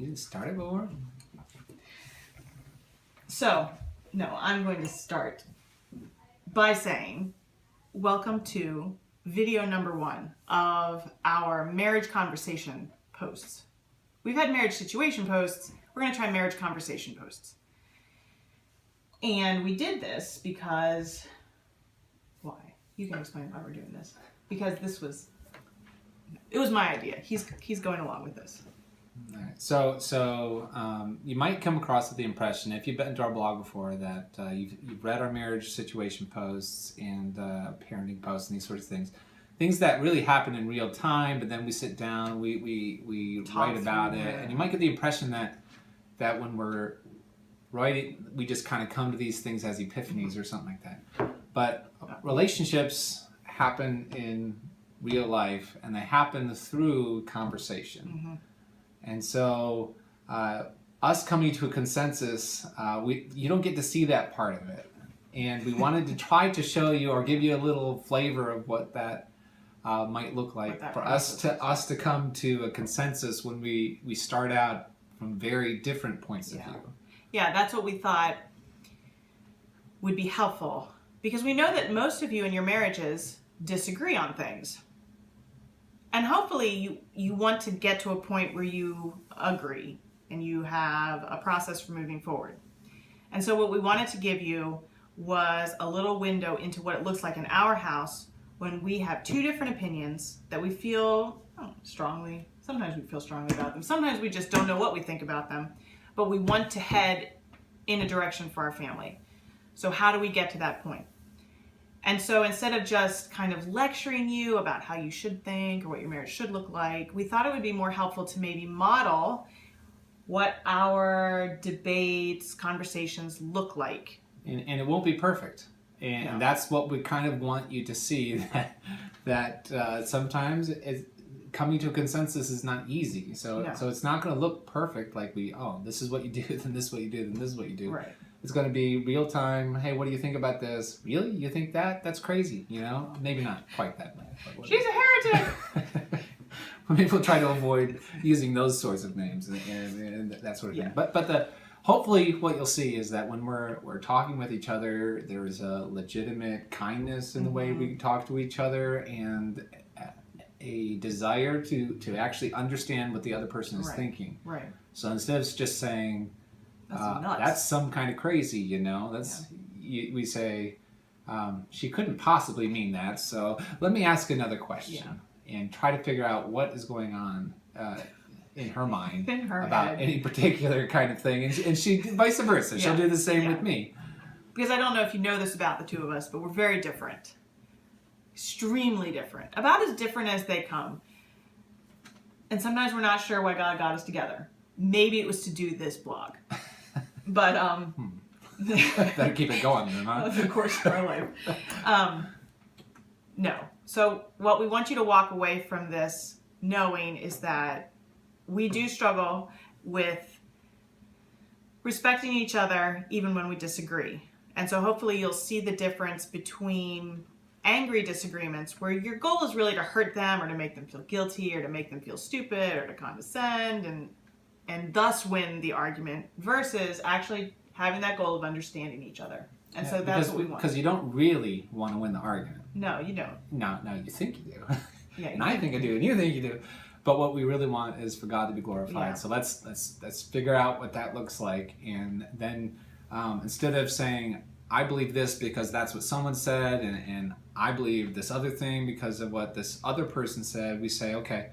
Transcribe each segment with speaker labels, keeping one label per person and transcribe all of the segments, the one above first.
Speaker 1: You didn't start it before?
Speaker 2: So, no, I'm going to start by saying, welcome to video number 1 of our marriage conversation posts. We've had marriage situation posts. We're going to try marriage conversation posts. And we did this because, why? You can explain why we're doing this. Because it was my idea. He's going along with this.
Speaker 1: All right. So you might come across with the impression, if you've been to our blog before, that you've read our marriage situation posts and parenting posts and these sorts of things that really happen in real time. But then we sit down, we write about it, and you might get the impression that when we're writing, we just kind of come to these things as epiphanies or something like that. But relationships happen in real life, and they happen through conversation.
Speaker 2: Mm-hmm.
Speaker 1: And so, us coming to a consensus, you don't get to see that part of it. And we wanted to try to show you or give you a little flavor of what that might look like for us to come to a consensus when we start out from very different points of view.
Speaker 2: Yeah, that's what we thought would be helpful. Because we know that most of you in your marriages disagree on things. And hopefully you want to get to a point where you agree and you have a process for moving forward. And so what we wanted to give you was a little window into what it looks like in our house when we have two different opinions that we feel strongly. Sometimes we feel strongly about them. Sometimes we just don't know what we think about them. But we want to head in a direction for our family. So how do we get to that point? And so instead of just kind of lecturing you about how you should think or what your marriage should look like, we thought it would be more helpful to maybe model what our debates, conversations look like.
Speaker 1: And it won't be perfect. And that's what we kind of want you to see, that sometimes coming to a consensus is not easy. So it's not going to look perfect like this is what you do, then this is what you do, then this is what you do.
Speaker 2: Right.
Speaker 1: It's going to be real time. Hey, what do you think about this? Really? You think that? That's crazy. Maybe not quite that way.
Speaker 2: She's a heretic.
Speaker 1: Maybe we'll try to avoid using those sorts of names and that sort of thing. But hopefully what you'll see is that when we're talking with each other, there's a legitimate kindness in the way we talk to each other, and a desire to actually understand what the other person is thinking.
Speaker 2: Right.
Speaker 1: So instead of just saying, that's some kind of crazy, we say, she couldn't possibly mean that, so let me ask another question and try to figure out what is going on in her mind about
Speaker 2: head.
Speaker 1: any particular kind of thing, and she vice versa. She'll do the same with me.
Speaker 2: Because I don't know if you know this about the two of us, but we're very different. Extremely different. About as different as they come. And sometimes we're not sure why God got us together. Maybe it was to do this blog. But,
Speaker 1: better keep it going, huh?
Speaker 2: That's the course of our life. No. So what we want you to walk away from this knowing is that we do struggle with respecting each other even when we disagree. And so hopefully you'll see the difference between angry disagreements where your goal is really to hurt them or to make them feel guilty or to make them feel stupid or to condescend and thus win the argument, versus actually having that goal of understanding each other. And so that's what we want.
Speaker 1: Because you don't really want to win the argument.
Speaker 2: No, you don't.
Speaker 1: No, you think you do.
Speaker 2: Yeah,
Speaker 1: and I think I do, and you think you do. But what we really want is for God to be glorified.
Speaker 2: Yeah.
Speaker 1: So let's figure out what that looks like, and then instead of saying, I believe this because that's what someone said, and I believe this other thing because of what this other person said, we say, okay,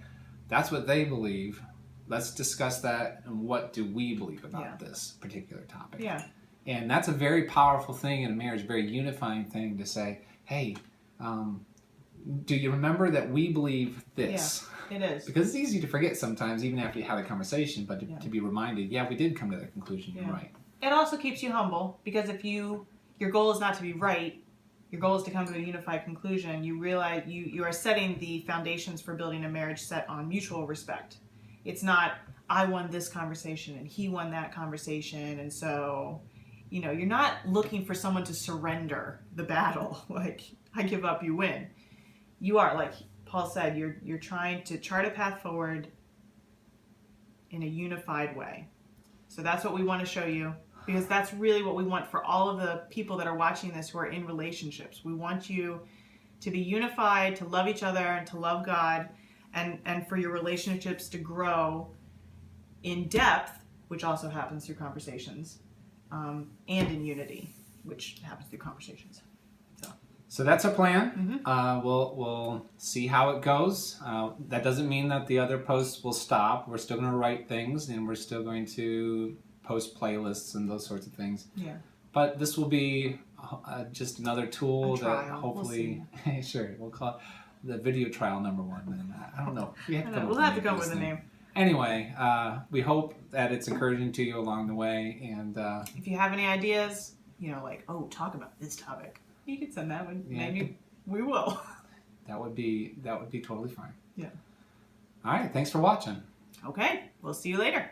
Speaker 1: that's what they believe. Let's discuss that, and what do we believe about this particular topic?
Speaker 2: Yeah.
Speaker 1: And that's a very powerful thing in a marriage, a very unifying thing to say, hey, do you remember that we believe this?
Speaker 2: Yeah, it is.
Speaker 1: Because it's easy to forget sometimes, even after you have a conversation, but to be reminded, we did come to that conclusion, you're right.
Speaker 2: It also keeps you humble, because if your goal is not to be right, your goal is to come to a unified conclusion, you realize you are setting the foundations for building a marriage set on mutual respect. It's not, I won this conversation and he won that conversation, and so, you're not looking for someone to surrender the battle. Like, I give up, you win. You are, like Paul said, you're trying to chart a path forward in a unified way. So that's what we want to show you, because that's really what we want for all of the people that are watching this who are in relationships. We want you to be unified, to love each other, and to love God, and for your relationships to grow in depth, which also happens through conversations, and in unity, which happens through conversations.
Speaker 1: So that's our plan. We'll see how it goes. That doesn't mean that the other posts will stop. We're still going to write things, and we're still going to post playlists and those sorts of things.
Speaker 2: Yeah.
Speaker 1: But this will be just another tool
Speaker 2: A trial.
Speaker 1: that hopefully, sure, we'll call it the video trial number 1. And I don't know. We'll
Speaker 2: have to come with a name.
Speaker 1: Anyway, we hope that it's encouraging to you along the way. And
Speaker 2: if you have any ideas, like, oh, talk about this topic, you could send that one.
Speaker 1: Yeah.
Speaker 2: Maybe we will.
Speaker 1: that would be totally fine.
Speaker 2: Yeah.
Speaker 1: All right. Thanks for watching.
Speaker 2: Okay. We'll see you later.